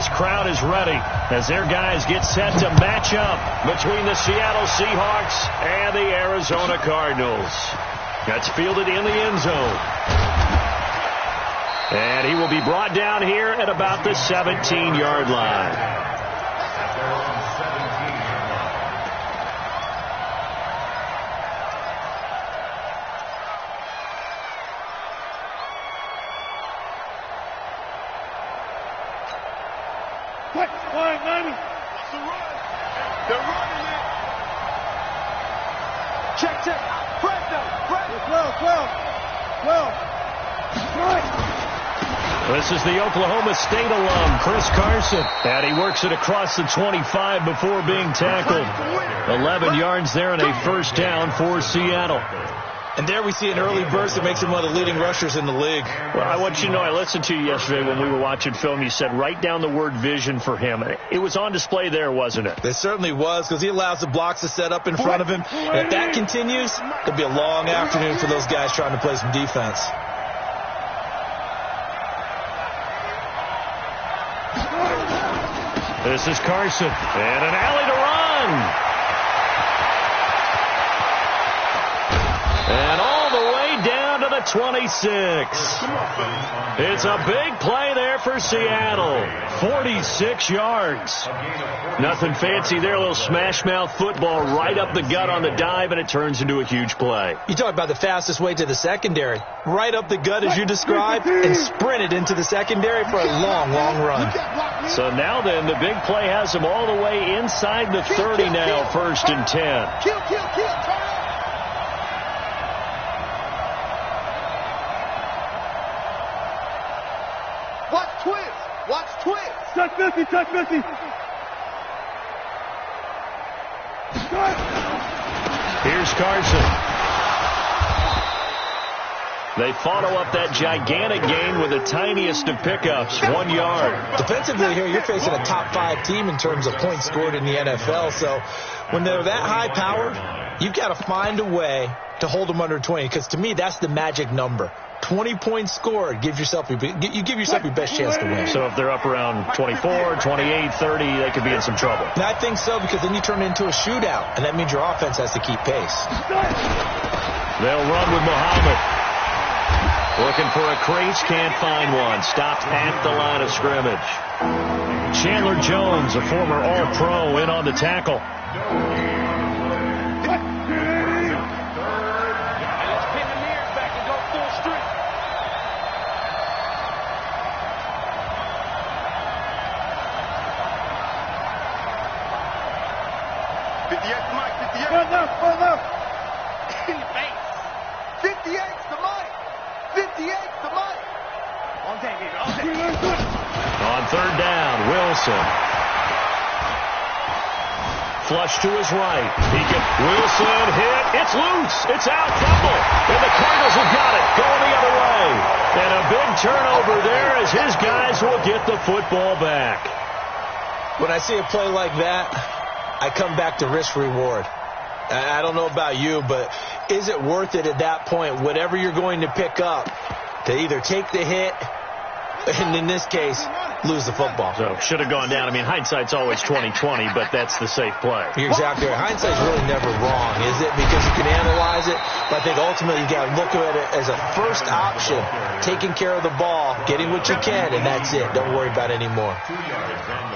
this crowd is ready as their guys get set to match up between the Seattle Seahawks and the Arizona Cardinals. That's fielded in the end zone. And he will be brought down here at about the 17-yard line. They're running it. Check. Press them. 12. This is the Oklahoma State alum, Chris Carson. And he works it across the 25 before being tackled. 11 yards there and a first down for Seattle. And there we see an early burst that makes him one of the leading rushers in the league. Well, I want you to know, I listened to you yesterday when we were watching film. You said write down the word vision for him. It was on display there, wasn't it? It certainly was, because he allows the blocks to set up in front of him. And if that continues, it'll be a long afternoon for those guys trying to play some defense. This is Carson. And an alley to run. And all the way down to the 26. It's a big play there for Seattle. 46 yards. Nothing fancy there. A little smash mouth football right up the gut on the dive, and it turns into a huge play. You talk about the fastest way to the secondary. Right up the gut as you described, and sprinted into the secondary for a long, long run. So now then, the big play has him all the way inside the 30 now, 1st and 10. Kill. Watch twist. Touch 50. Here's Carson. They follow up that gigantic gain with the tiniest of pickups, 1 yard. Defensively here, you're facing a top 5 team in terms of points scored in the NFL. So when they're that high-powered, you've got to find a way to hold them under 20, because to me, that's the magic number. 20 points scored, you give yourself your best chance to win. So if they're up around 24, 28, 30, they could be in some trouble. And I think so, because then you turn it into a shootout, and that means your offense has to keep pace. They'll run with Muhammad. Looking for a crease, can't find one. Stopped at the line of scrimmage. Chandler Jones, a former All-Pro, in on the tackle. On 3rd down, Wilson. Flush to his right. Wilson hit. It's loose. It's out. Fumble. And the Cardinals have got it. Going the other way. And a big turnover there as his guys will get the football back. When I see a play like that, I come back to risk reward. I don't know about you, but is it worth it at that point, whatever you're going to pick up, to either take the hit, and in this case, lose the football? So should have gone down. I mean, hindsight's always 20/20, but that's the safe play. You're exactly right. Hindsight's really never wrong, is it? Because you can analyze it, but I think ultimately you got to look at it as a first option, taking care of the ball, getting what you can, and that's it. Don't worry about it anymore.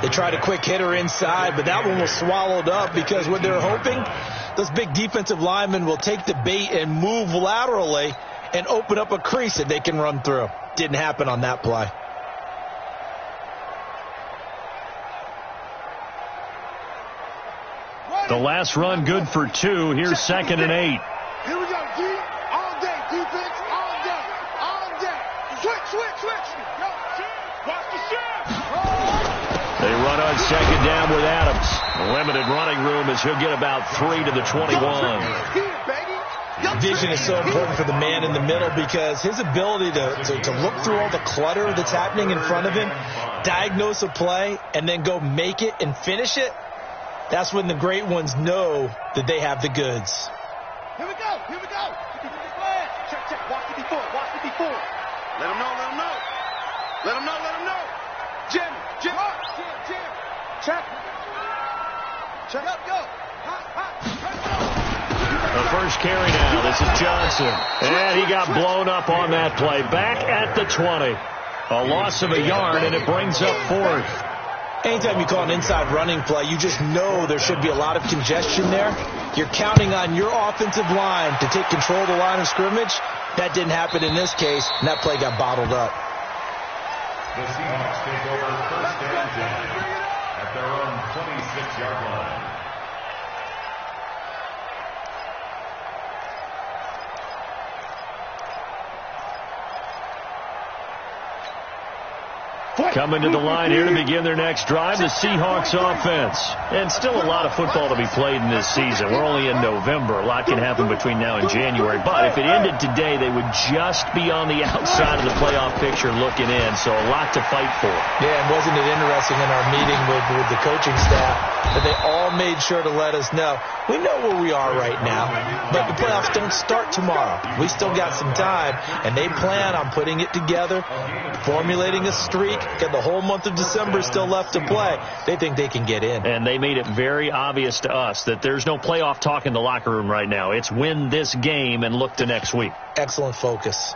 They tried a quick hitter inside, but that one was swallowed up because what they're hoping, those big defensive linemen will take the bait and move laterally and open up a crease that they can run through. Didn't happen on that play. The last run good for 2. Here's 2nd and 8. Here we go, D. All day. Defense, all day. Switch. Yo, watch the shift. They run on 2nd down with Adams. Limited running room as he'll get about 3 to the 21. Vision is so important for the man in the middle, because his ability to look through all the clutter that's happening in front of him, diagnose a play, and then go make it and finish it, that's when the great ones know that they have the goods. Here we go. Check. Watch it before. Let him know. Jimmy. Check. Check. Go. The first carry now. This is Johnson. And he got blown up on that play. Back at the 20. A loss of a yard, and it brings up 4th. Anytime you call an inside running play, you just know there should be a lot of congestion there. You're counting on your offensive line to take control of the line of scrimmage. That didn't happen in this case, and that play got bottled up. The Seahawks take over first and 10 at their own 26-yard line. Coming to the line here to begin their next drive, the Seahawks offense. And still a lot of football to be played in this season. We're only in November. A lot can happen between now and January. But if it ended today, they would just be on the outside of the playoff picture looking in. So a lot to fight for. Yeah, and wasn't it interesting in our meeting with the coaching staff that they all made sure to let us know, we know where we are right now, but the playoffs don't start tomorrow. We still got some time, and they plan on putting it together, formulating a streak, and the whole month of December is still left to play. They think they can get in. And they made it very obvious to us that there's no playoff talk in the locker room right now. It's win this game and look to next week. Excellent focus.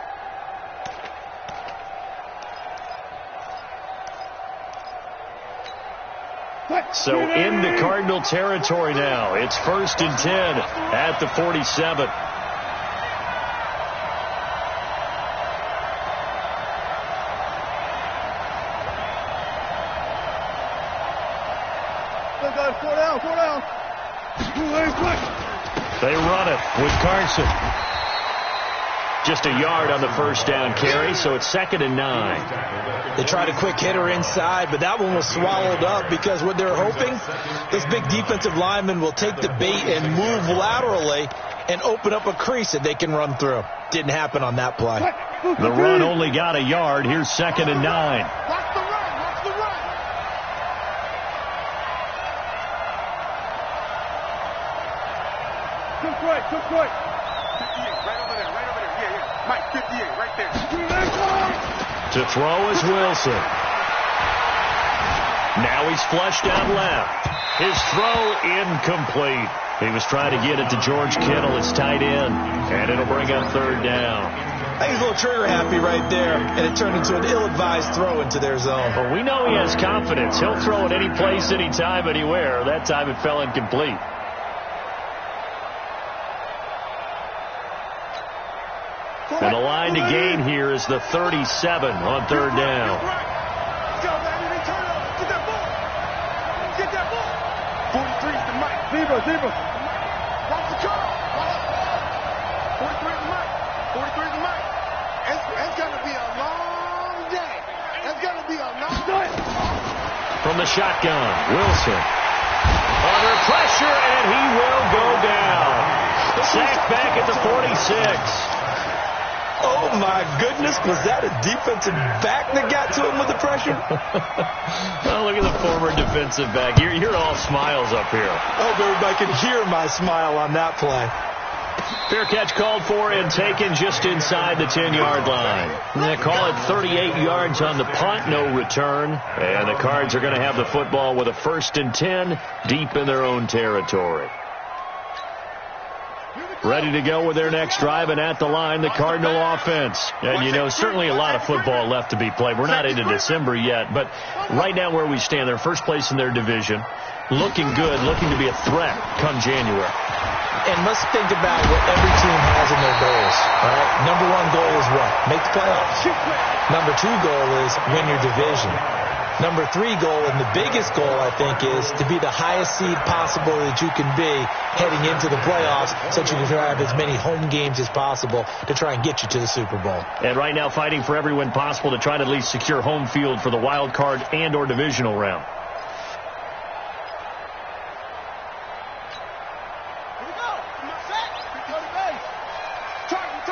So into Cardinal territory now. It's 1st and 10 at the 47. Four down. They run it with Carson. Just a yard on the first down carry, so it's 2nd and 9. They tried a quick hitter inside, but that one was swallowed up because what they're hoping, this big defensive lineman will take the bait and move laterally and open up a crease that they can run through. Didn't happen on that play. The run only got a yard. Here's 2nd and 9. Watch the run. Quick. 58, right over there. Yeah. Mike, 58, right there. To throw is Wilson. Now he's flushed out left. His throw incomplete. He was trying to get it to George Kittle, his tight end, and it'll bring up 3rd down. I think he's a little trigger happy right there, and it turned into an ill-advised throw into their zone. Well, we know he has confidence. He'll throw it any place, anytime, anywhere. That time it fell incomplete. And the line to gain here is the 37 on 3rd down. Get that ball. 43 is the mic. Zebra. Watch the car. 43 is the mic. 43 is the mic. It's going to be a long day. It's going to be a long day. From the shotgun, Wilson. Under pressure, and he will go down. Sacked back at the 46. Oh, my goodness. Was that a defensive back that got to him with the pressure? Oh, look at the former defensive back. You're all smiles up here. I hope everybody can hear my smile on that play. Fair catch called for and taken just inside the 10-yard line. They call it 38 yards on the punt, no return. And the Cards are going to have the football with a 1st and 10 deep in their own territory. Ready to go with their next drive, and at the line, the Cardinal offense. And, you know, certainly a lot of football left to be played. We're not into December yet, but right now where we stand, they're first place in their division. Looking good, looking to be a threat come January. And let's think about what every team has in their goals. All right? Number 1 goal is what? Make the playoffs. Number 2 goal is win your division. Number 3 goal, and the biggest goal, I think, is to be the highest seed possible that you can be heading into the playoffs so that you can have as many home games as possible to try and get you to the Super Bowl. And right now fighting for every win possible to try to at least secure home field for the wild card and or divisional round. Here we go. Go to base. Target.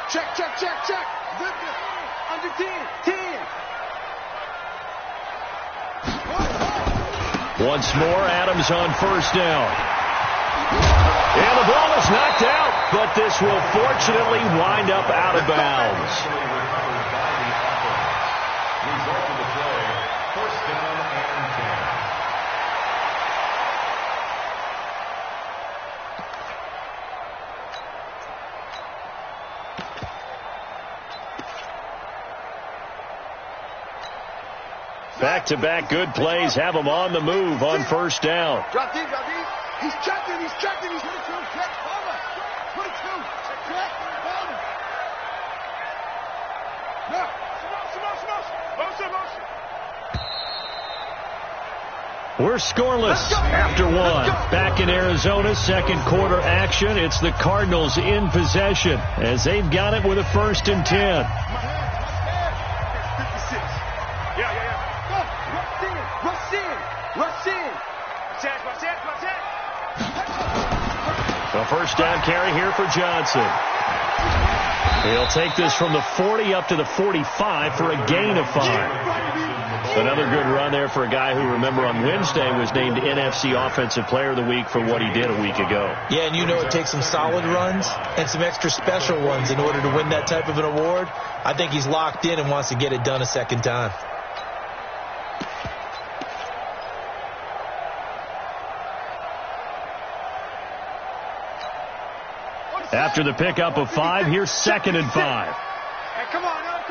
Check. Zip it. Under 10. Once more, Adams on first down. And the ball is knocked out, but this will fortunately wind up out of bounds. Back-to-back good plays have him on the move on first down. Drop deep, drop deep. He's checking, he's checking, he's 22. Check, over. 22. Check, check, over. No. Motion. We're scoreless after one. Back in Arizona, second quarter action. It's the Cardinals in possession as they've got it with a 1st and 10. 56. Yeah. Rush in. A first down carry here for Johnson. He'll take this from the 40 up to the 45 for a gain of 5. Another good run there for a guy who, remember, on Wednesday was named NFC Offensive Player of the Week for what he did a week ago. Yeah, and you know it takes some solid runs and some extra special ones in order to win that type of an award. I think he's locked in and wants to get it done a second time. After the pickup of 5, here's 2nd and 5. Hey, come on up.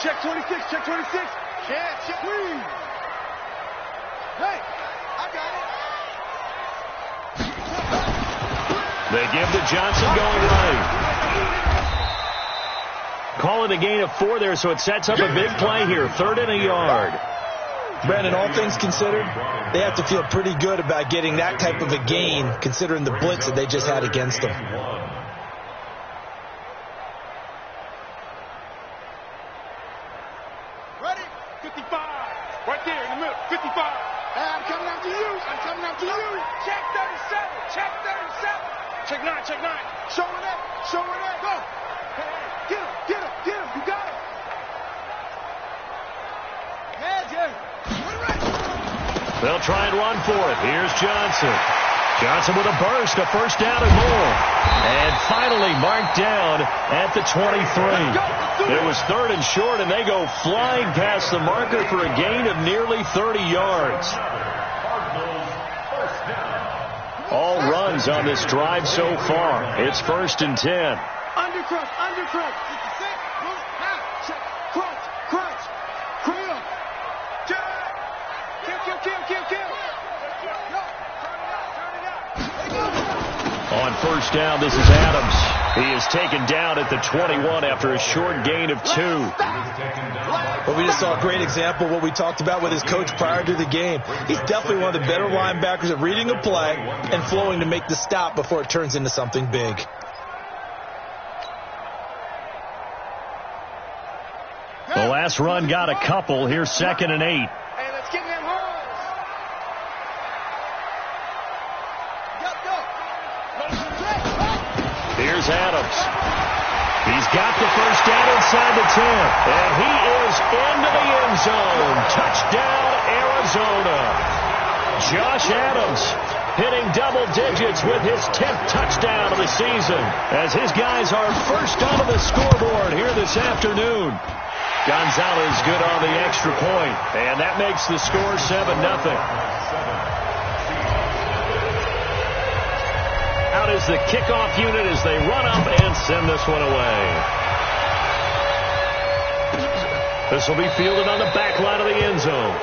Check 26. Check, please. Hey, I got it. They give to Johnson going right. Call it a gain of 4 there, so it sets up a big play here. 3rd and a yard. Brandon, all things considered, they have to feel pretty good about getting that type of a gain considering the blitz that they just had against them. Ready? 55. Right there in the middle. 55. Hey, I'm coming after you. Check 37. Check 9. Showing it. Go. Hey, get him. You got it. Heads in. They'll try and run for it. Here's Johnson. Johnson with a burst, a first down and more. And finally marked down at the 23. It was 3rd and short, and they go flying past the marker for a gain of nearly 30 yards. All runs on this drive so far. It's 1st and 10. Undercrunch. 56. Crunch. Creel. Kill. On first down, this is Adams. He is taken down at the 21 after a short gain of 2. But we just saw a great example of what we talked about with his coach prior to the game. He's definitely one of the better linebackers at reading a play and flowing to make the stop before it turns into something big. The last run got a couple. Here's 2nd and 8. Hey, let's get in them holes. Here's Adams. He's got the first down inside the 10. And he is into the end zone. Touchdown, Arizona. Josh Adams hitting double digits with his 10th touchdown of the season as his guys are first onto the scoreboard here this afternoon. Gonzalez good on the extra point, and that makes the score 7-0. Out is the kickoff unit as they run up and send this one away. This will be fielded on the back line of the end zone.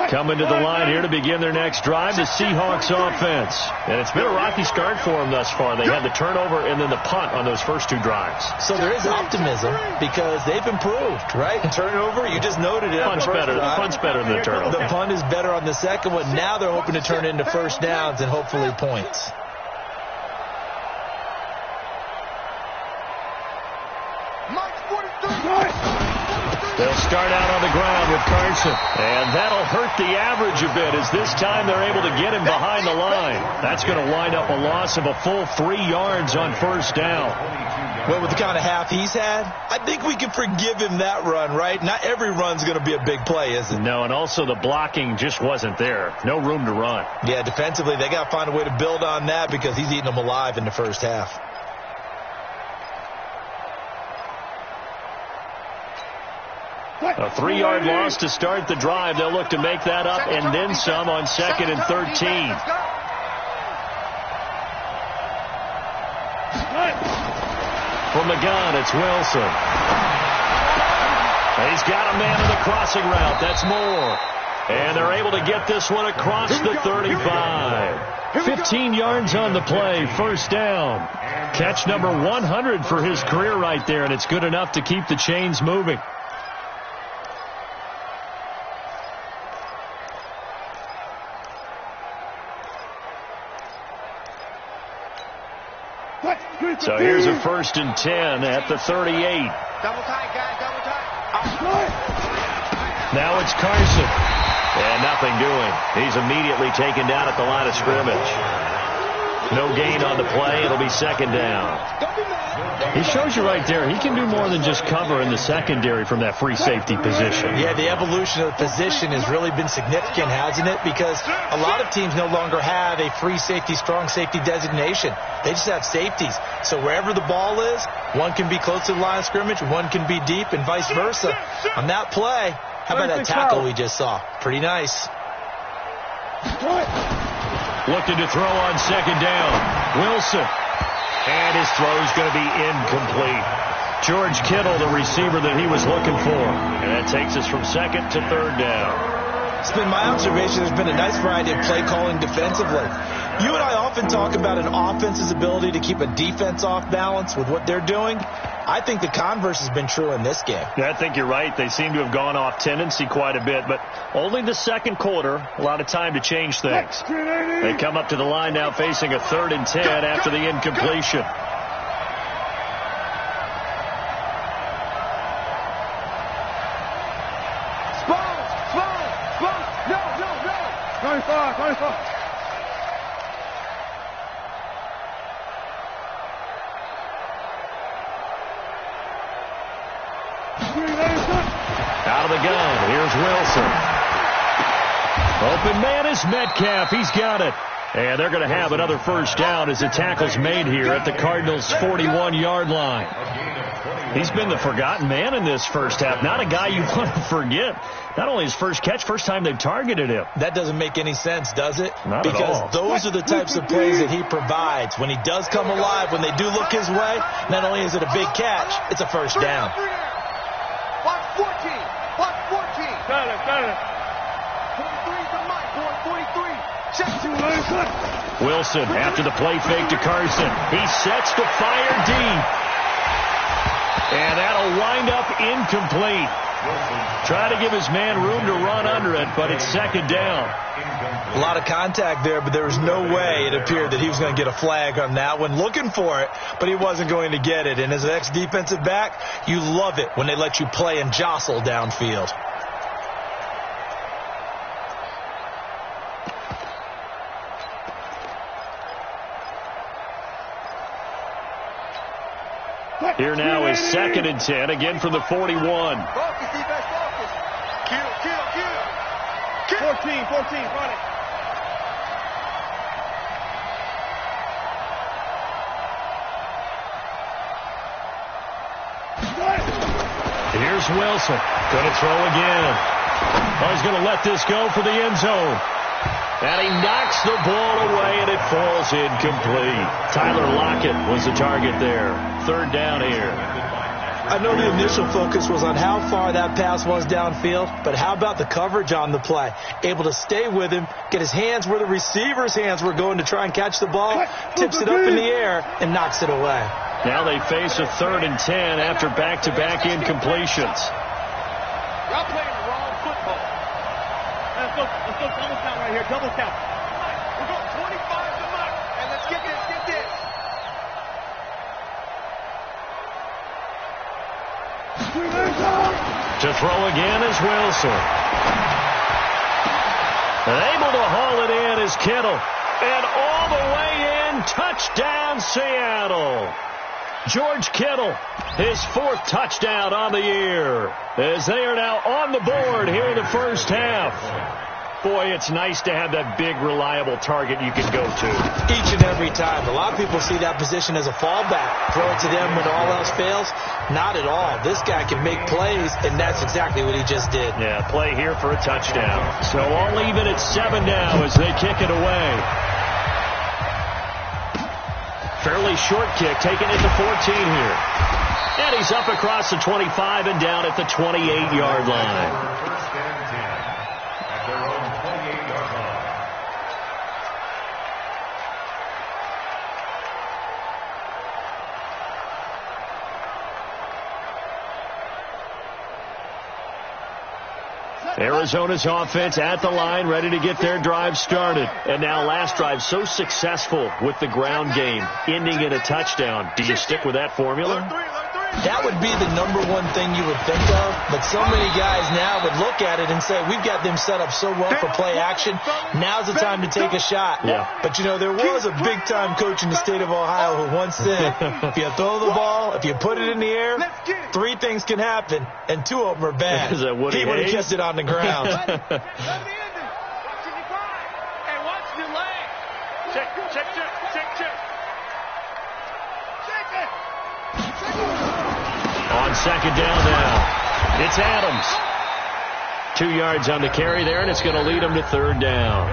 Coming to the line here to begin their next drive, the Seahawks offense. And it's been a rocky start for them thus far. They had the turnover and then the punt on those first 2 drives. So there is optimism because they've improved, right? Turnover, you just noted it. Punt's better than the turnover. The punt is better on the second one. Now they're hoping to turn into first downs and hopefully points. They'll start out on the ground with Carson. And that'll hurt the average a bit as this time they're able to get him behind the line. That's going to wind up a loss of a full 3 yards on first down. Well, with the kind of half he's had, I think we can forgive him that run, right? Not every run's going to be a big play, is it? No, and also the blocking just wasn't there. No room to run. Yeah, defensively, they got to find a way to build on that because he's eating them alive in the first half. A 3-yard loss to start the drive. They'll look to make that up and then some on 2nd and 13. From the gun, it's Wilson. He's got a man in the crossing route. That's Moore. And they're able to get this one across the 35. 15 yards on the play, first down. Catch number 100 for his career right there, and it's good enough to keep the chains moving. So here's a 1st and 10 at the 38. Double tight, guys, double tight. Now it's Carson. And nothing doing. He's immediately taken down at the line of scrimmage. No gain on the play. It'll be 2nd down. He shows you right there, he can do more than just cover in the secondary from that free safety position. Yeah, the evolution of the position has really been significant, hasn't it? Because a lot of teams no longer have a free safety, strong safety designation. They just have safeties. So wherever the ball is, one can be close to the line of scrimmage, one can be deep, and vice versa. On that play, how about that tackle we just saw? Pretty nice. Looking to throw on 2nd down. Wilson. And his throw is going to be incomplete. George Kittle, the receiver that he was looking for. And that takes us from 2nd to 3rd down. It's been my observation there's been a nice variety of play calling defensively. You and I often talk about an offense's ability to keep a defense off balance with what they're doing. I think the converse has been true in this game. Yeah, I think you're right. They seem to have gone off tendency quite a bit, but only the 2nd quarter, a lot of time to change things. They come up to the line now facing a 3rd and 10 after the incompletion. Out of the gun, here's Wilson. Open man is Metcalf. He's got it. And they're going to have another 1st down as the tackle's made here at the Cardinals' 41-yard line. He's been the forgotten man in this first half. Not a guy you want to forget. Not only his first catch, first time they've targeted him. That doesn't make any sense, does it? Not at all. Because those are the types of plays that he provides. When he does come alive, when they do look his way, not only is it a big catch, it's a 1st down. Watch 14. Watch 14. Got it. 43 to Mike. Going 43. Check 2. Wilson after the play fake to Carson. He sets to fire deep. And that'll wind up incomplete. Try to give his man room to run under it, but it's 2nd down. A lot of contact there, but there was no way it appeared that he was going to get a flag on that one. Looking for it, but he wasn't going to get it. And as an ex-defensive back, you love it when they let you play and jostle downfield. Here now is 2nd and 10, again from the 41. Focus, defense, focus. Kill. 14, run it. Here's Wilson. Going to throw again. Oh, he's going to let this go for the end zone. And he knocks the ball away, and it falls incomplete. Tyler Lockett was the target there. 3rd down here. I know the initial focus was on how far that pass was downfield, but how about the coverage on the play? Able to stay with him, get his hands where the receiver's hands were going to try and catch the ball, tips it up in the air, and knocks it away. Now they face a 3rd and 10 after back-to-back incompletions. Y'all playing the wrong football. Let's go double count right here. Double count. We're going 25 to Mike. And let's get this. To throw again is Wilson. Able to haul it in is Kittle. And all the way in, touchdown Seattle. George Kittle, his 4th touchdown on the year, as they are now on the board here in the first half. Boy, it's nice to have that big, reliable target you can go to. Each and every time. A lot of people see that position as a fallback. Throw it to them when all else fails. Not at all. This guy can make plays, and that's exactly what he just did. Yeah, play here for a touchdown. So all even at 7 now as they kick it away. Fairly short kick, taking it to 14 here. And he's up across the 25 and down at the 28-yard line. First and 10 at their own 28-yard line. Arizona's offense at the line, ready to get their drive started. And now last drive so successful with the ground game, ending in a touchdown. Do you stick with that formula? That would be the number one thing you would think of, but so many guys now would look at it and say, we've got them set up so well for play action, now's the time to take a shot. Yeah. But, you know, there was a big-time coach in the state of Ohio who once said, if you throw the ball, if you put it in the air, 3 things can happen, and 2 of them are bad. Is that Woody He would have Hayes? kept it on the ground. On second down now, it's Adams. 2 yards on the carry there, and it's going to lead him to 3rd down.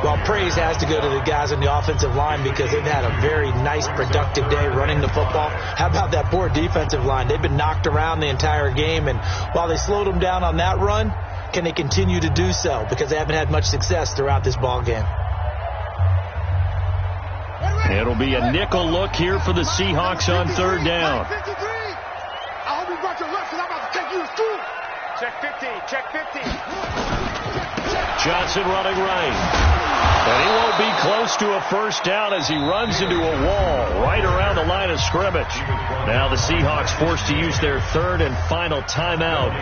Well, praise has to go to the guys on the offensive line because they've had a very nice, productive day running the football. How about that poor defensive line? They've been knocked around the entire game, and while they slowed them down on that run, can they continue to do so? Because they haven't had much success throughout this ball game. It'll be a nickel look here for the Seahawks on 3rd down. I hope you brought your lunch, because I'm about to take you to school. Check 50, check 50. Johnson running right. And he won't be close to a 1st down as he runs into a wall right around the line of scrimmage. Now the Seahawks forced to use their 3rd and final timeout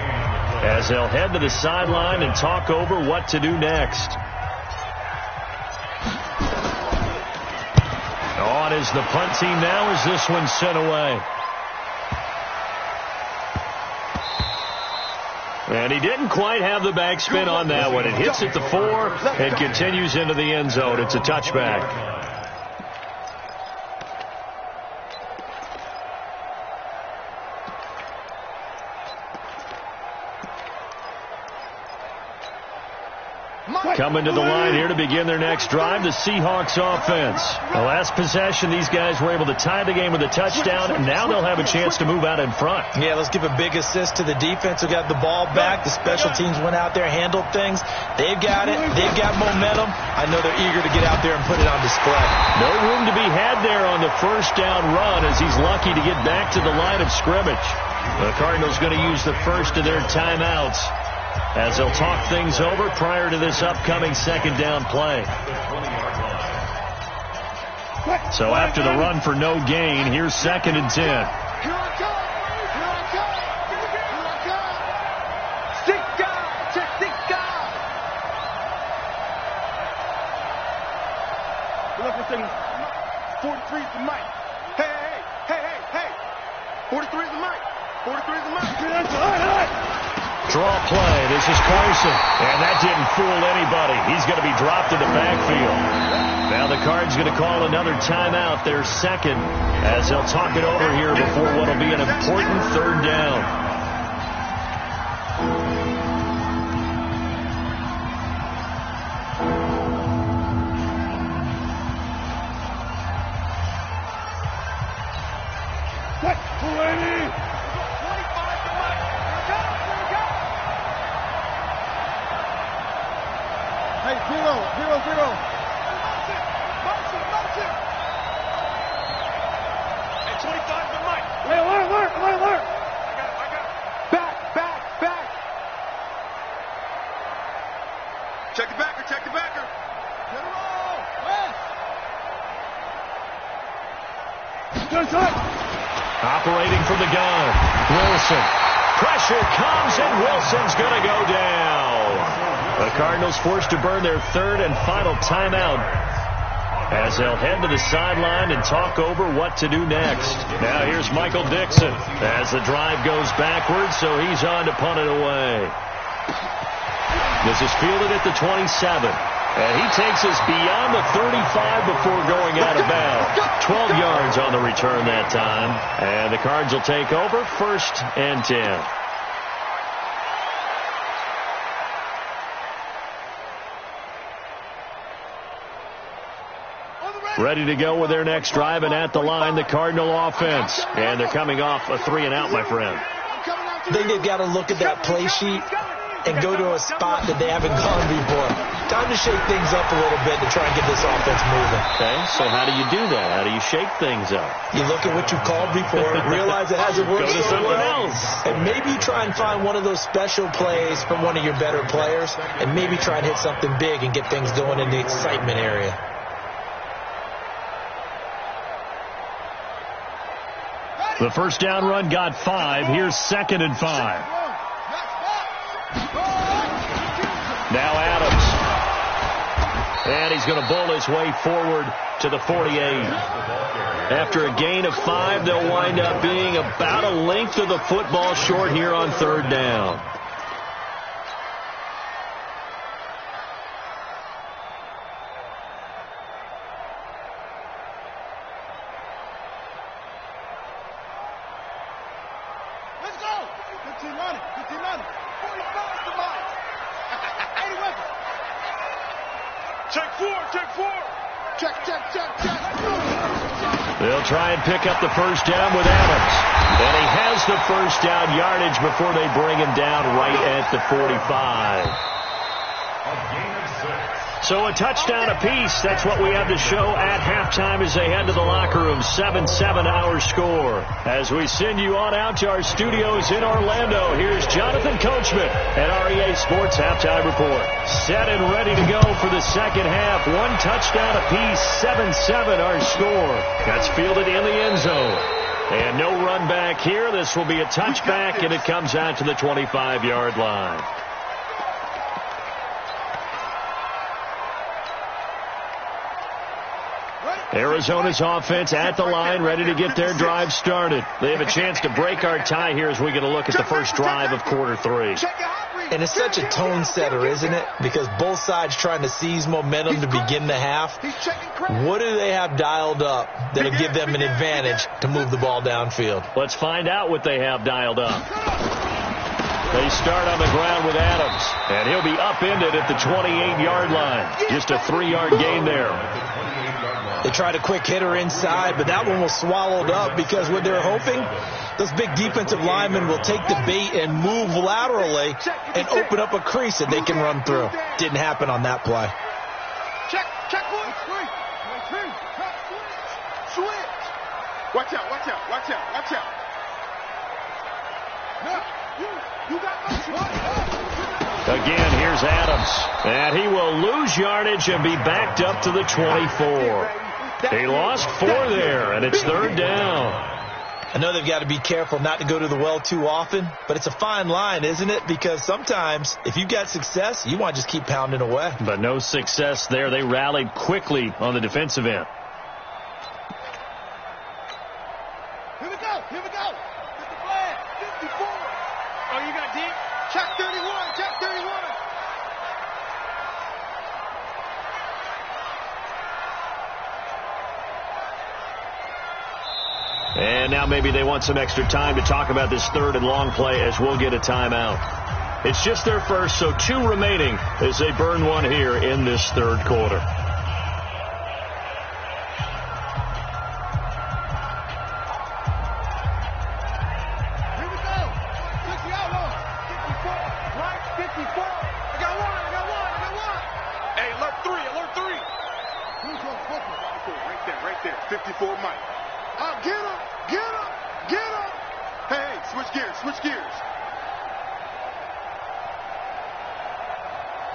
as they'll head to the sideline and talk over what to do next. On is the punt team now as this one's sent away. And he didn't quite have the backspin on that one. It hits at the 4 and continues into the end zone. It's a touchback. Coming to the line here to begin their next drive, the Seahawks offense. The last possession, these guys were able to tie the game with a touchdown, and now they'll have a chance to move out in front. Yeah, let's give a big assist to the defense who got the ball back. The special teams went out there, handled things. They've got it. They've got momentum. I know they're eager to get out there and put it on display. No room to be had there on the 1st down run as he's lucky to get back to the line of scrimmage. The Cardinals going to use the first of their timeouts as they'll talk things over prior to this upcoming 2nd down play. So after the run for no gain, here's 2nd and 10. Here I come. Here I come. Here I come. Stick guy. Check stick guy. Look for a second. 43 is the mic. Hey. 43 is the mic. 43 is the mic. Draw play. This is Carson. And that didn't fool anybody. He's going to be dropped in the backfield. Now the Cards going to call another timeout, their 2nd, as they'll talk it over here before what will be an important 3rd down. Zero. Motion. Hey, 25 to Mike. Alert. I got it. Back. Check the backer. Get it all. West. Operating from the gun. Wilson. Pressure comes, and Wilson's going to go down. The Cardinals forced to burn their 3rd and final timeout as they'll head to the sideline and talk over what to do next. Now here's Michael Dixon as the drive goes backwards, so he's on to punt it away. This is fielded at the 27. And he takes us beyond the 35 before going out of bounds. 12 yards on the return that time. And the Cards will take over 1st and 10. Ready to go with their next drive, and at the line, the Cardinal offense. And they're coming off a 3-and-out, my friend. I think they've got to look at that play sheet and go to a spot that they haven't gone before. Time to shake things up a little bit to try and get this offense moving. Okay, so how do you do that? How do you shake things up? You look at what you called before, realize it hasn't worked Go to so something well, else. and maybe try and find one of those special plays from one of your better players, and maybe try and hit something big and get things going in the excitement area. The first down run got 5. Here's 2nd and 5. Now Adams. And he's going to bowl his way forward to the 48. After a gain of 5, they'll wind up being about a length of the football short here on 3rd down. They'll try and pick up the first down with Adams. And he has the first down yardage before they bring him down right at the 45. So a touchdown apiece. That's what we have to show at halftime as they head to the locker room. 7-7 our score. As we send you on out to our studios in Orlando, here's Jonathan Coachman at REA Sports Halftime Report. Set and ready to go for the second half. 1 touchdown apiece. 7-7 our score. That's fielded in the end zone. And no run back here. This will be a touchback, and it comes out to the 25-yard line. Arizona's offense at the line, ready to get their drive started. They have a chance to break our tie here as we get a look at the first drive of quarter 3. And it's such a tone setter, isn't it? Because both sides trying to seize momentum to begin the half. What do they have dialed up that'll give them an advantage to move the ball downfield? Let's find out what they have dialed up. They start on the ground with Adams, and he'll be upended at the 28-yard line. Just a 3-yard gain there. They tried a quick hitter inside, but that one was swallowed up because what they're hoping, those big defensive linemen will take the bait and move laterally and open up a crease that they can run through. Didn't happen on that play. Check one. Switch. Watch out. You got Again, here's Adams. And he will lose yardage and be backed up to the 24. He lost 4 there, and it's 3rd down. I know they've got to be careful not to go to the well too often, but it's a fine line, isn't it? Because sometimes if you've got success, you want to just keep pounding away. But no success there. They rallied quickly on the defensive end. Here we go. Get the flag. 54. Oh, you got deep? Check 31. And now maybe they want some extra time to talk about this 3rd and long play as we'll get a timeout. It's just their first, so 2 remaining as they burn 1 here in this 3rd quarter. Here we go. Look, you got 1. 54. Right, 54. I got one. Hey, alert 3. Who's on the football? Right there. 54 Mike. Get him! Hey, switch gears.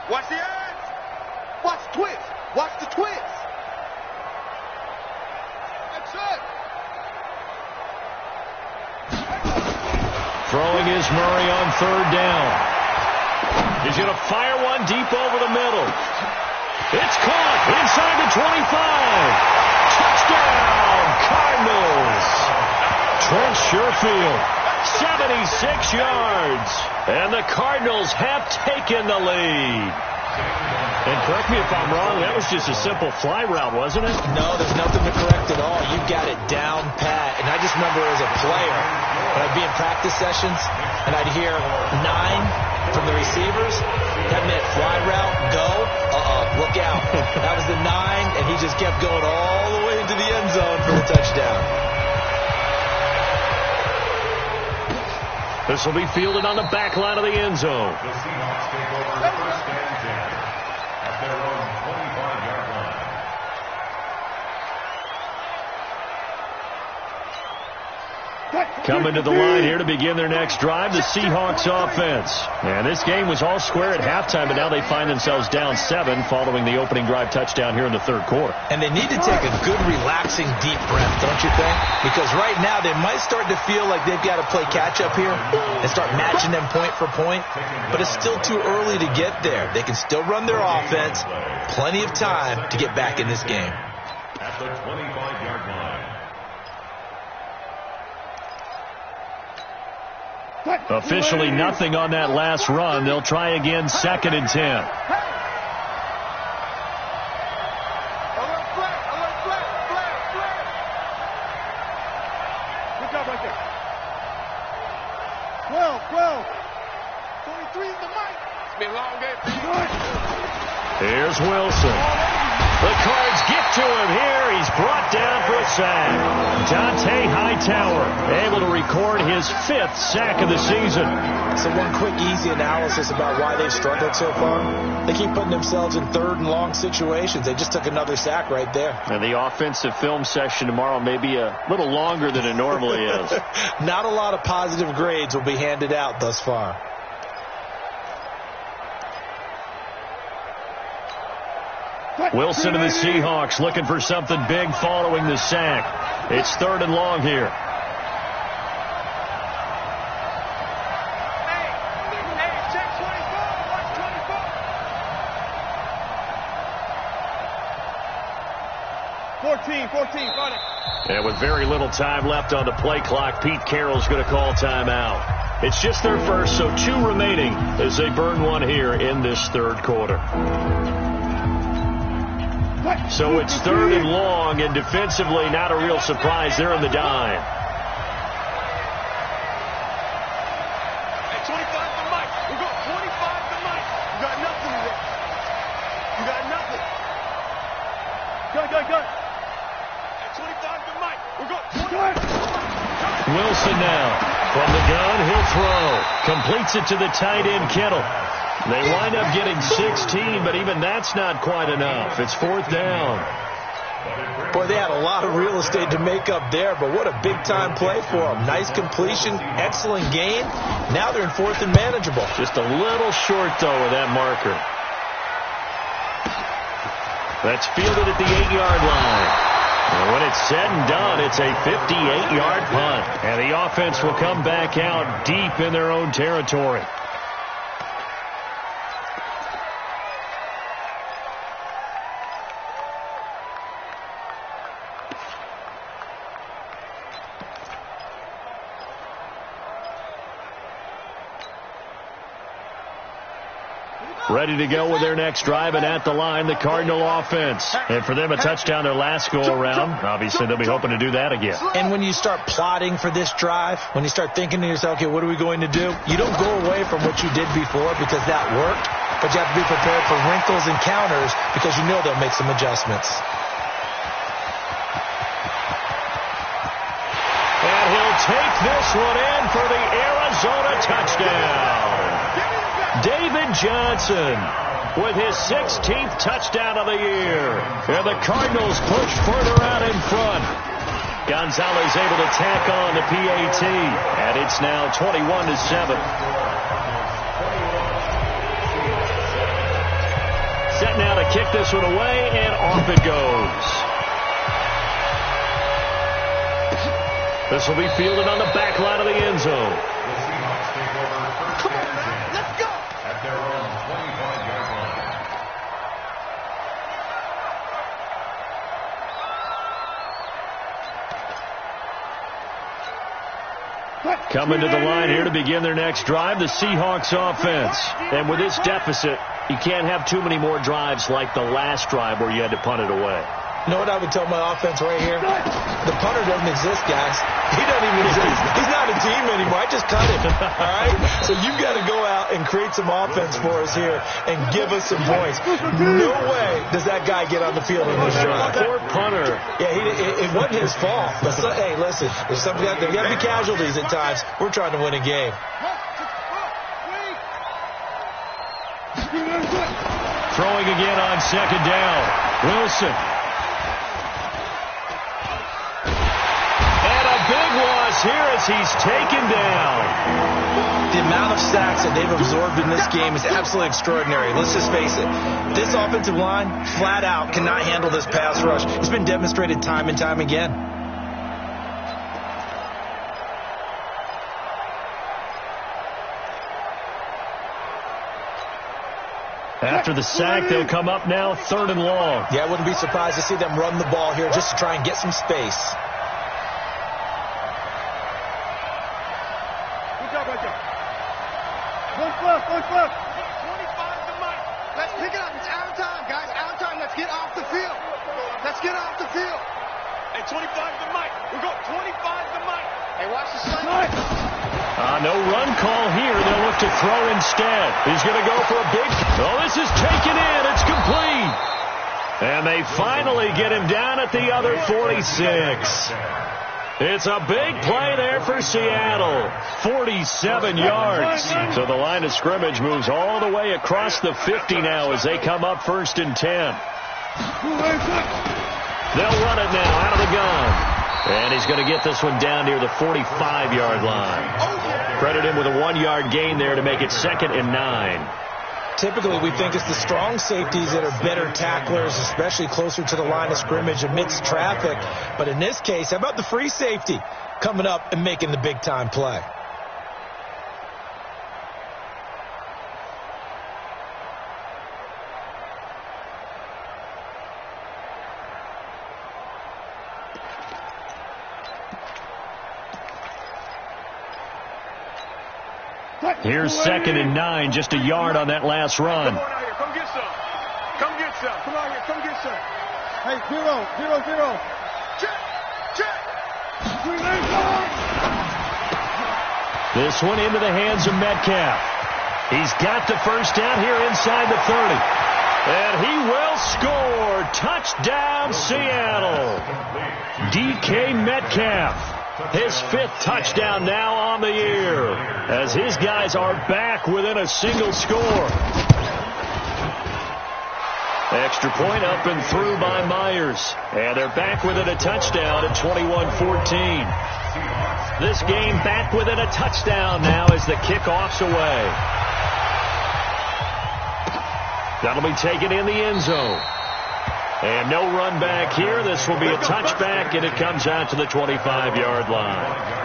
Watch the eyes! Watch the twist! That's it! Throwing is Murray on 3rd down. He's going to fire one deep over the middle. It's caught inside the 25. Touchdown, Cardinals. Trent Sherfield 76 yards. And the Cardinals have taken the lead. And correct me if I'm wrong, that was just a simple fly route, wasn't it? No, there's nothing to correct at all. You got it down pat. And I just remember as a player, when I'd be in practice sessions, and I'd hear 9 from the receivers, having that fly route go, look out. That was the 9, and he just kept going all the way into the end zone for the touchdown. This will be fielded on the back line of the end zone. The Seahawks take over first and 10 at their own 25-yard line. Coming to the line here to begin their next drive, the Seahawks offense. And this game was all square at halftime, but now they find themselves down 7 following the opening drive touchdown here in the third quarter. And they need to take a good, relaxing, deep breath, don't you think? Because right now they might start to feel like they've got to play catch-up here and start matching them point for point. But it's still too early to get there. They can still run their offense. Plenty of time to get back in this game. At the 25-yard line. Officially nothing on that last run. They'll try again, 2nd and 10. Alert flat. Good job right there. 12. 23 is the mic. It's been a long game. Here's Wilson. The Cards get to him here. He's brought down for a sack. Dante Hightower able to record his 5th sack of the season. So one quick, easy analysis about why they've struggled so far. They keep putting themselves in 3rd and long situations. They just took another sack right there. And the offensive film session tomorrow may be a little longer than it normally is. Not a lot of positive grades will be handed out thus far. Wilson and the Seahawks looking for something big following the sack. It's 3rd and long here. Check 24. Watch 24. 14. Got it. And with very little time left on the play clock, Pete Carroll's going to call timeout. It's just their first, so 2 remaining as they burn one here in this third quarter. So it's 3rd and long, and defensively not a real surprise. They're in the dime. Hey, 25 to Mike. We go 25 to Mike. You got nothing today. You got nothing. Good. Hey, 25 to Mike. We go 25 to Mike. Wilson now. From the gun, he'll throw. Completes it to the tight end, Kittle. They wind up getting 16, but even that's not quite enough. It's 4th down. Boy, they had a lot of real estate to make up there, but what a big-time play for them. Nice completion, excellent gain. Now they're in 4th and manageable. Just a little short, though, with that marker. That's fielded at the 8-yard line. And when it's said and done, it's a 58-yard punt. And the offense will come back out deep in their own territory. Ready to go with their next drive, and at the line, the Cardinal offense. And for them, a touchdown their last go-around. Obviously, they'll be hoping to do that again. And when you start plotting for this drive, when you start thinking to yourself, okay, what are we going to do? You don't go away from what you did before because that worked, but you have to be prepared for wrinkles and counters because you know they'll make some adjustments. And he'll take this one in for the Arizona touchdown. David Johnson with his 16th touchdown of the year. And the Cardinals push further out in front. Gonzalez able to tack on the PAT. And it's now 21-7. Set now to kick this one away, and off it goes. This will be fielded on the back line of the end zone. Come on, man. Let's go. At their own 25-yard line. Coming to the line here to begin their next drive, the Seahawks offense. And with this deficit, you can't have too many more drives like the last drive where you had to punt it away. You know what I would tell my offense right here? The punter doesn't exist, guys. He doesn't even exist. He's not a team anymore. I just cut him, all right? So you've got to go out and create some offense for us here and give us some points. No way does that guy get on the field in this drive. Poor punter. Yeah, it wasn't his fault. But hey, listen, there's got to be casualties at times. We're trying to win a game. Throwing again on second down. Wilson. Big loss here as he's taken down. The amount of sacks that they've absorbed in this game is absolutely extraordinary. Let's just face it. This offensive line, flat out, cannot handle this pass rush. It's been demonstrated time and time again. After the sack, they'll come up now 3rd and long. Yeah, I wouldn't be surprised to see them run the ball here just to try and get some space. One plus. 25 to Mike. Let's pick it up. It's out of time, guys. Out of time. Let's get off the field. Let's get off the field. Hey, 25 to Mike. We go 25 to Mike. Hey, watch the slide. No run call here. They'll look to throw instead. He's going to go for a big... Oh, this is taken in. It's complete. And they finally get him down at the other 46. It's a big play there for Seattle. 47 yards. So the line of scrimmage moves all the way across the 50 now as they come up 1st and 10. They'll run it now out of the gun. And he's going to get this one down near the 45-yard line. Credit him with a 1-yard gain there to make it 2nd and 9. Typically, we think it's the strong safeties that are better tacklers, especially closer to the line of scrimmage amidst traffic. But in this case, how about the free safety coming up and making the big-time play? Here's 2nd and 9, just a yard on that last run. Come on out here. Come get some. Come get some. Come out here. Come get some. Hey, 0. Check. This one into the hands of Metcalf. He's got the first down here inside the 30. And he will score. Touchdown, Seattle. DK Metcalf. His 5th touchdown now on the year as his guys are back within a single score. Extra point up and through by Myers. And they're back within a touchdown at 21-14. This game back within a touchdown now as the kickoff's away. That'll be taken in the end zone. And no run back here. This will be a touchback, and it comes out to the 25-yard line.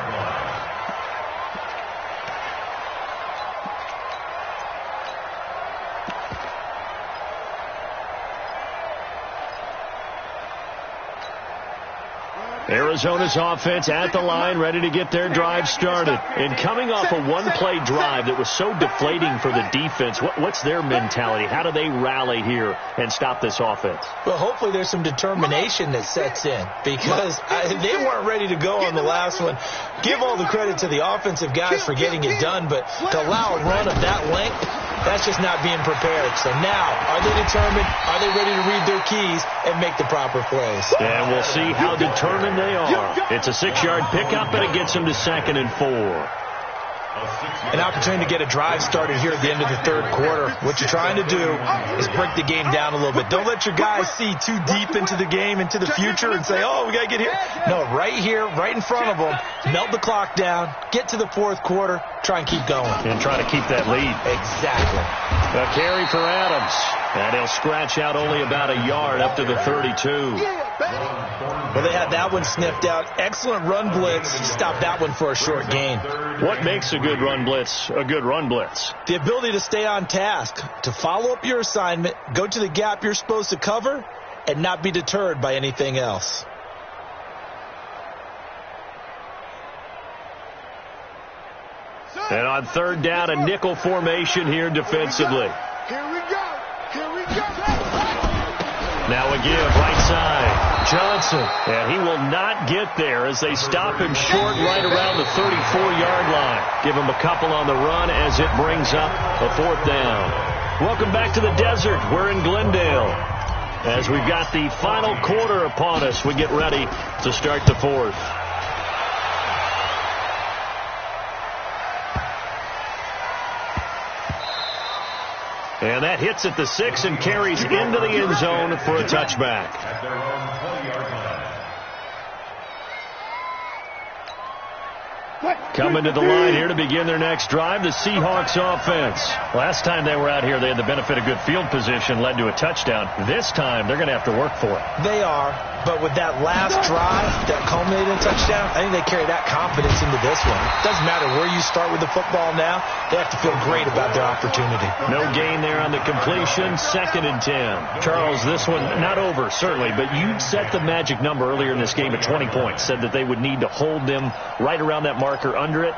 Arizona's offense at the line, ready to get their drive started. And coming off a one-play drive that was so deflating for the defense, what's their mentality? How do they rally here and stop this offense? Well, hopefully there's some determination that sets in because they weren't ready to go on the last one. Give all the credit to the offensive guys for getting it done, but to allow a run of that length, that's just not being prepared. So now, are they determined? Are they ready to read their keys and make the proper plays? And we'll see how determined they are. It's a 6-yard pickup, and it gets them to 2nd and 4. An opportunity to get a drive started here at the end of the 3rd quarter. What you're trying to do is break the game down a little bit. Don't let your guys see too deep into the game, into the future, and say, oh, we got to get here. No, right here, right in front of them, melt the clock down, get to the 4th quarter, try and keep going. And try to keep that lead. Exactly. A carry for Adams. And he'll scratch out only about a yard up to the 32. Well, they had that one sniffed out. Excellent run blitz. Stop that one for a short gain. What makes a good run blitz a good run blitz? The ability to stay on task, to follow up your assignment, go to the gap you're supposed to cover, and not be deterred by anything else. And on third down, a nickel formation here defensively. Here we go. Here we go. Now a give, right side. Johnson. And he will not get there as they stop him short right around the 34-yard line. Give him a couple on the run as it brings up a fourth down. Welcome back to the desert. We're in Glendale. As we've got the final quarter upon us, we get ready to start the fourth. And that hits at the 6 and carries into the end zone for a touchback. At their own 20-yard line. Coming to the line here to begin their next drive, the Seahawks offense. Last time they were out here, they had the benefit of good field position, led to a touchdown. This time, they're going to have to work for it. They are, but with that last drive that culminated in a touchdown, I think they carry that confidence into this one. Doesn't matter where you start with the football now, they have to feel great about their opportunity. No gain there on the completion, 2nd and 10. Charles, this one not over, certainly, but you set the magic number earlier in this game at 20 points, said that they would need to hold them right around that marker under it.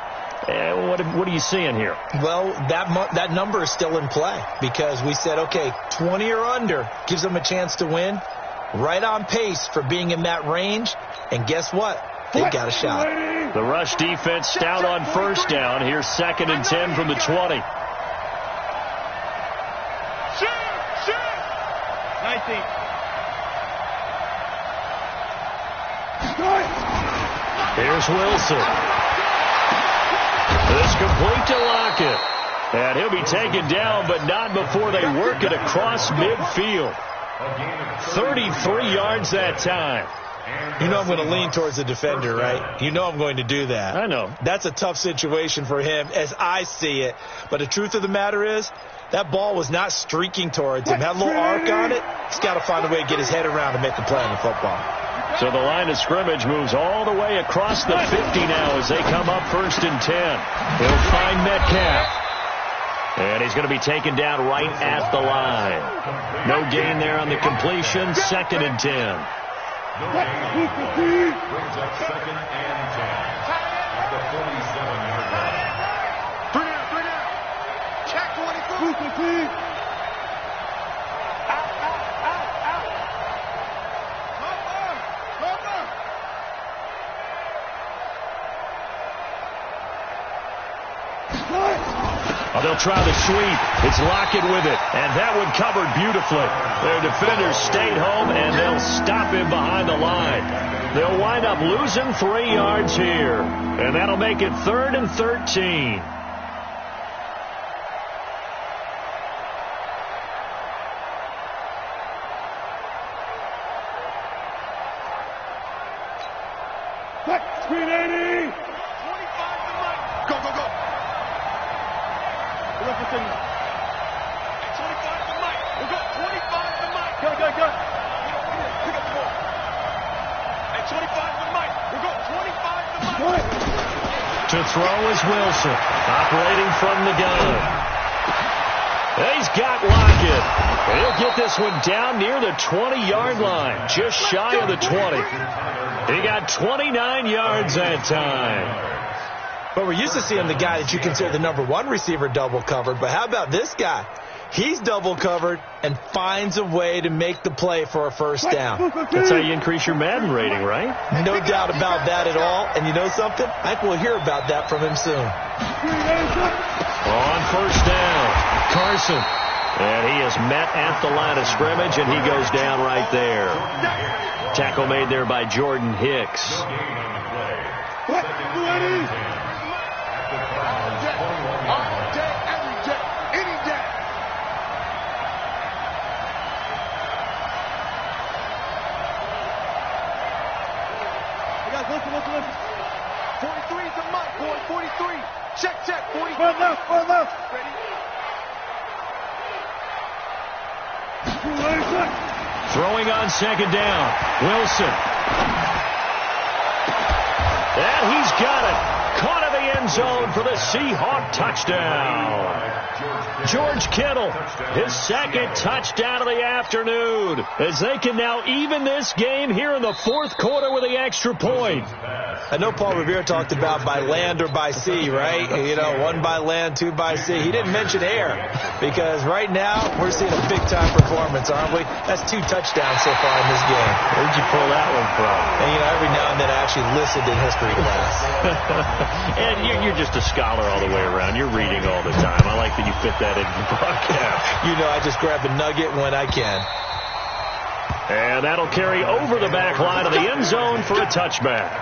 What are you seeing here? Well, that number is still in play because we said, okay, 20 or under gives them a chance to win. Right on pace for being in that range. And guess what? They've got a shot. The rush defense stout on first down. Here's 2nd and 10 from the 20. 19. Here's Wilson. This complete to Lockett. And he'll be taken down, but not before they work it across midfield. 33 yards that time. You know I'm going to lean towards the defender, right? You know I'm going to do that. I know. That's a tough situation for him as I see it. But the truth of the matter is, that ball was not streaking towards him. Had a little arc on it. He's got to find a way to get his head around and make the play on the football. So the line of scrimmage moves all the way across the 50 now as they come up 1st and 10. He'll find Metcalf. And he's going to be taken down right at the line. No gain there on the completion, 2nd and 10. No gain. Brings up 2nd and 10 at the 47-yard line. 3 down. Check 22. Oh, they'll try the sweep. It's Lockett with it, and that one covered beautifully. Their defenders stayed home, and they'll stop him behind the line. They'll wind up losing 3 yards here, and that'll make it 3rd and 13. Screen 80. 25 to Mike. Go. 25 to Mike. We'll go 25 to Mike. Go. Pick up the ball. At 25 to Mike. We'll go 25 to Mike. To throw is Wilson, operating from the gun. He's got Lockett. He'll get this one down near the 20-yard line, just shy of the 20. He got 29 yards that time. But we're used to seeing the guy that you consider the number 1 receiver double covered. But how about this guy? He's double covered and finds a way to make the play for a first down. That's how you increase your Madden rating, right? No doubt about that at all. And you know something? I think we'll hear about that from him soon. On first down, Carson. And he is met at the line of scrimmage, and he goes down right there. Tackle made there by Jordan Hicks. Listen. 43 to Mike, boy. 43. Check. 43. Run left. Ready? Throwing on second down. Wilson. And he's got it. Caught in the end zone for the Seahawk touchdown. George Kittle, his 2nd touchdown of the afternoon, as they can now even this game here in the 4th quarter with the extra point. I know Paul Revere talked about by land or by sea, right? You know, 1 by land, 2 by sea. He didn't mention air because right now we're seeing a big-time performance, aren't we? That's 2 touchdowns so far in this game. Where'd you pull that one from? And, you know, every now and then I actually listened in history class. And you're just a scholar all the way around. You're reading all the time. I like that you fit that into the broadcast. You know, I just grab a nugget when I can. And that'll carry over the back line of the end zone for a touchback.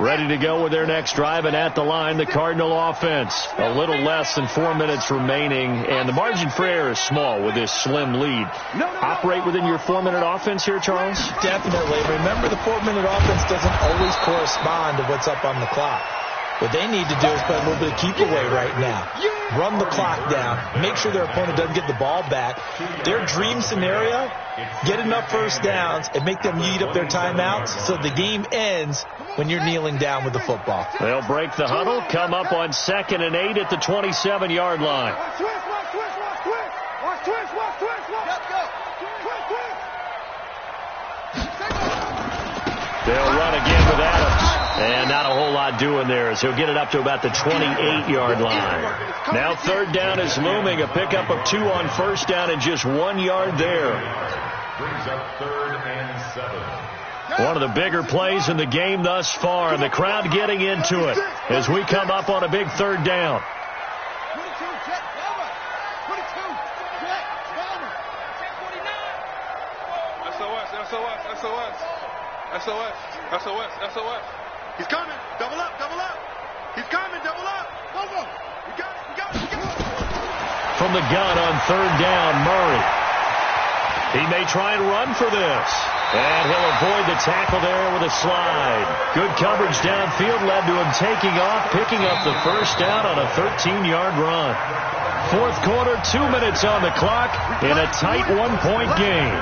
Ready to go with their next drive, and at the line, the Cardinal offense. A little less than 4 minutes remaining, and the margin for error is small with this slim lead. Operate within your 4-minute offense here, Charles? Definitely. Remember, the 4-minute offense doesn't always correspond to what's up on the clock. What they need to do is play a little bit of keep away right now. Run the clock down. Make sure their opponent doesn't get the ball back. Their dream scenario, get enough first downs and make them eat up their timeouts so the game ends when you're kneeling down with the football. They'll break the huddle, come up on 2nd and 8 at the 27-yard line. They'll run again with Adams. And not a whole lot doing there as he'll get it up to about the 28-yard line. Now 3rd down is looming. A pickup of 2 on 1st down and just 1 yard there. Brings up 3rd and 7. One of the bigger plays in the game thus far, and the crowd getting into it as we come up on a big 3rd down. SOS. He's coming. Double up. He's coming. Double up. Over. We got it. From the gun on 3rd down, Murray. He may try and run for this. And he'll avoid the tackle there with a slide. Good coverage downfield led to him taking off, picking up the 1st down on a 13-yard run. 4th quarter, 2 minutes on the clock in a tight 1-point game.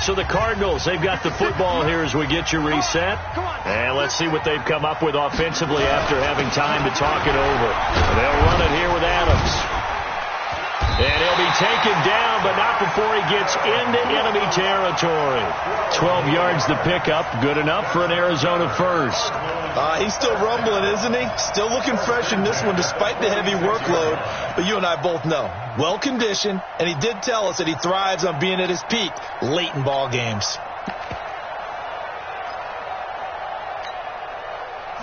So the Cardinals, they've got the football here as we get you reset. And let's see what they've come up with offensively after having time to talk it over. They'll run it here with Adams. And he'll be taken down, but not before he gets into enemy territory. 12 yards to pick up. Good enough for an Arizona first. He's still rumbling, isn't he? Still looking fresh in this one despite the heavy workload. But you and I both know, well-conditioned, and he did tell us that he thrives on being at his peak late in ball games.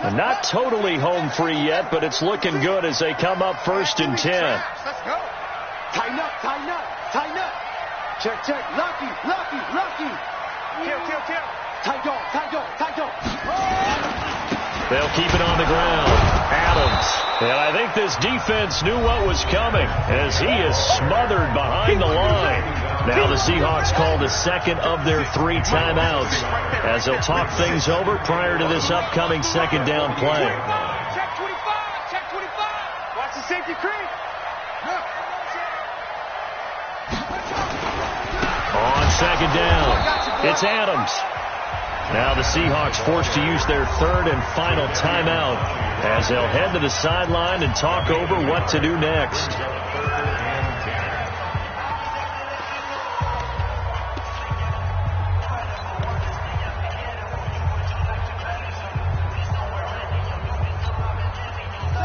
Not totally home free yet, but it's looking good as they come up 1st and 10. Let's go. Tighten up. Check. Lucky. Kill. Tight dog. They'll keep it on the ground. Adams. And I think this defense knew what was coming as he is smothered behind the line. Now the Seahawks called the 2nd of their 3 timeouts as they'll talk things over prior to this upcoming 2nd down play. Check 25. Watch the safety creep. On 2nd down, it's Adams. Now the Seahawks forced to use their 3rd and final timeout as they'll head to the sideline and talk over what to do next.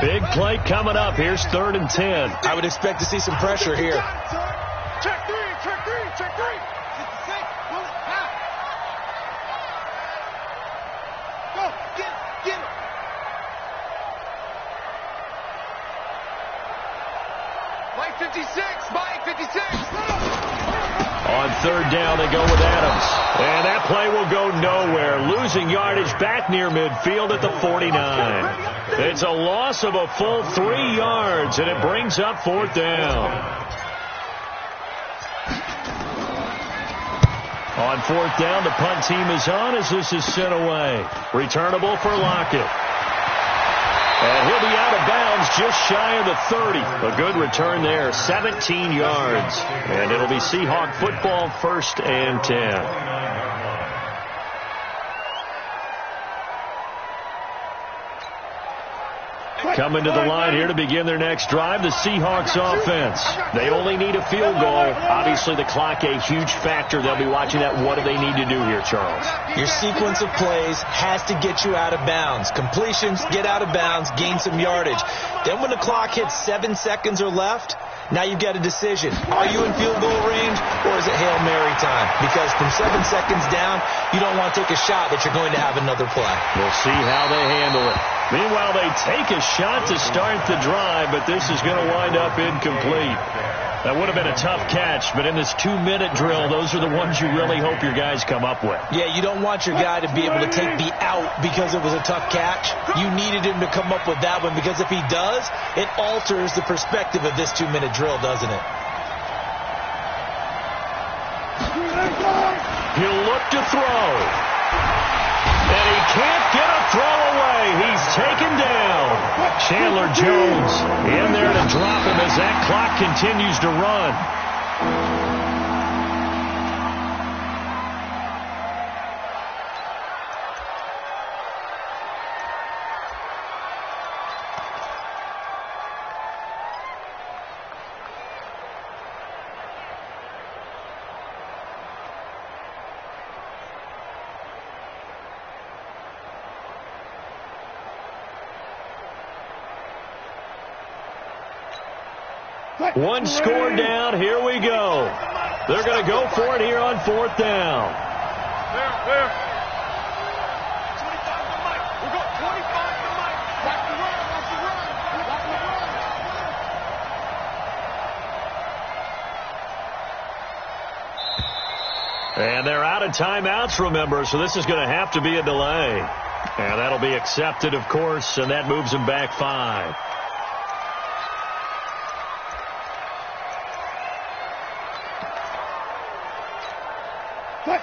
Big play coming up. Here's 3rd and 10. I would expect to see some pressure here. Check three. Go, get it. Mike 56. On 3rd down, they go with Adams. And that play will go nowhere. Losing yardage back near midfield at the 49. It's a loss of a full 3 yards, and it brings up 4th down. On 4th down, the punt team is on as this is sent away. Returnable for Lockett. And he'll be out of bounds just shy of the 30. A good return there, 17 yards. And it'll be Seahawk football, 1st and 10. Coming to the line here to begin their next drive, the Seahawks offense. They only need a field goal. Obviously, the clock a huge factor. They'll be watching that. What do they need to do here, Charles? Your sequence of plays has to get you out of bounds. Completions, get out of bounds, gain some yardage. Then when the clock hits 7 seconds or left, now you've got a decision. Are you in field goal range, or is it Hail Mary time? Because from 7 seconds down, you don't want to take a shot that you're going to have another play. We'll see how they handle it. Meanwhile, they take a shot to start the drive, but this is going to wind up incomplete. That would have been a tough catch, but in this 2-minute drill, those are the ones you really hope your guys come up with. Yeah, you don't want your guy to be able to take the out because it was a tough catch. You needed him to come up with that one, because if he does, it alters the perspective of this 2-minute drill, doesn't it? He'll look to throw. And he can't get a throw away. He's taken down. Chandler Jones in there to drop him as that clock continues to run. One score down. Here we go. They're going to go for it here on 4th down. Where? 25 to Mike. We'll go 25 to Mike. Watch the run. And they're out of timeouts, remember, so this is going to have to be a delay. And that'll be accepted, of course, and that moves them back 5.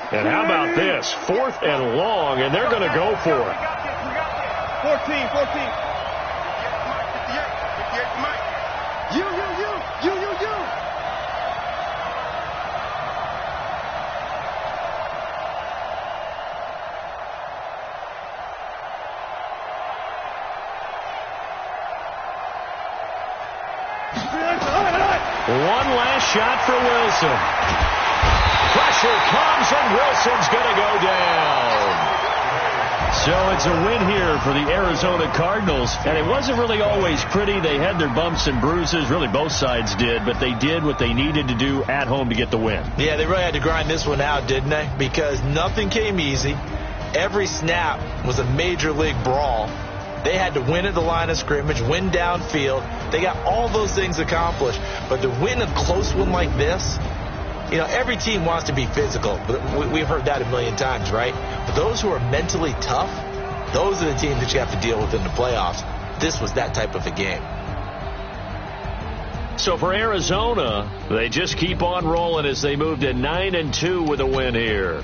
And how about this? 4th and long, and they're going to go for it. 14. 58 Mike. You. One last shot for Wilson. Pressure comes, and Wilson's going to go down. So it's a win here for the Arizona Cardinals. And it wasn't really always pretty. They had their bumps and bruises. Really, both sides did. But they did what they needed to do at home to get the win. Yeah, they really had to grind this one out, didn't they? Because nothing came easy. Every snap was a major league brawl. They had to win at the line of scrimmage, win downfield. They got all those things accomplished. But to win a close one like this, you know, every team wants to be physical. We've heard that a million times, right? But those who are mentally tough, those are the teams that you have to deal with in the playoffs. This was that type of a game. So for Arizona, they just keep on rolling as they move to 9-2 with a win here.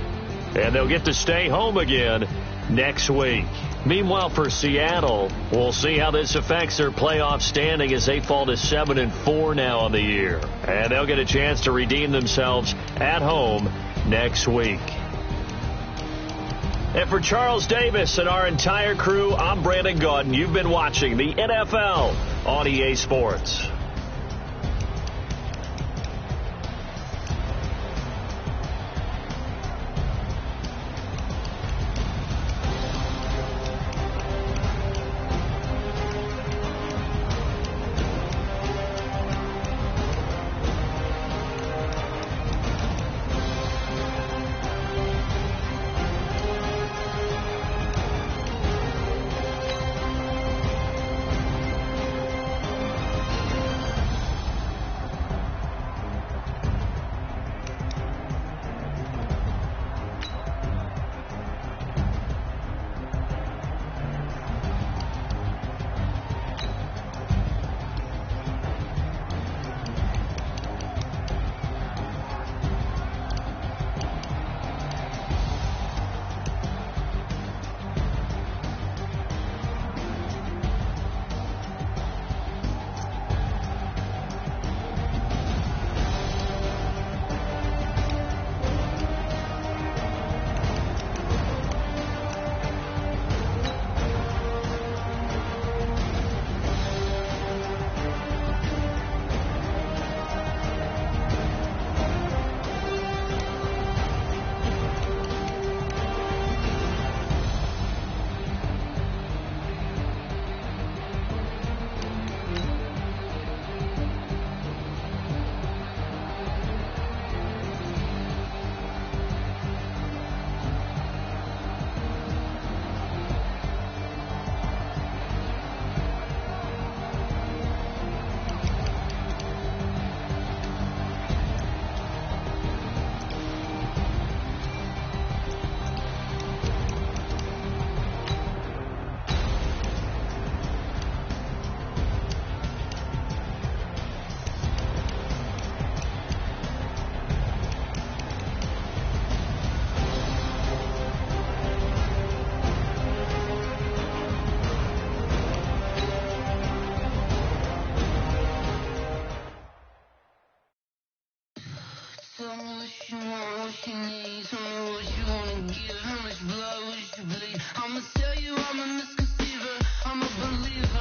And they'll get to stay home again next week. Meanwhile, for Seattle, we'll see how this affects their playoff standing as they fall to 7-4 now on the year. And they'll get a chance to redeem themselves at home next week. And for Charles Davis and our entire crew, I'm Brandon Gaudin. You've been watching the NFL on EA Sports. Tell me what you want, what you need. Tell me what you wanna give. How much blood would you bleed? I'ma tell you I'm a misconceiver. I'm a believer.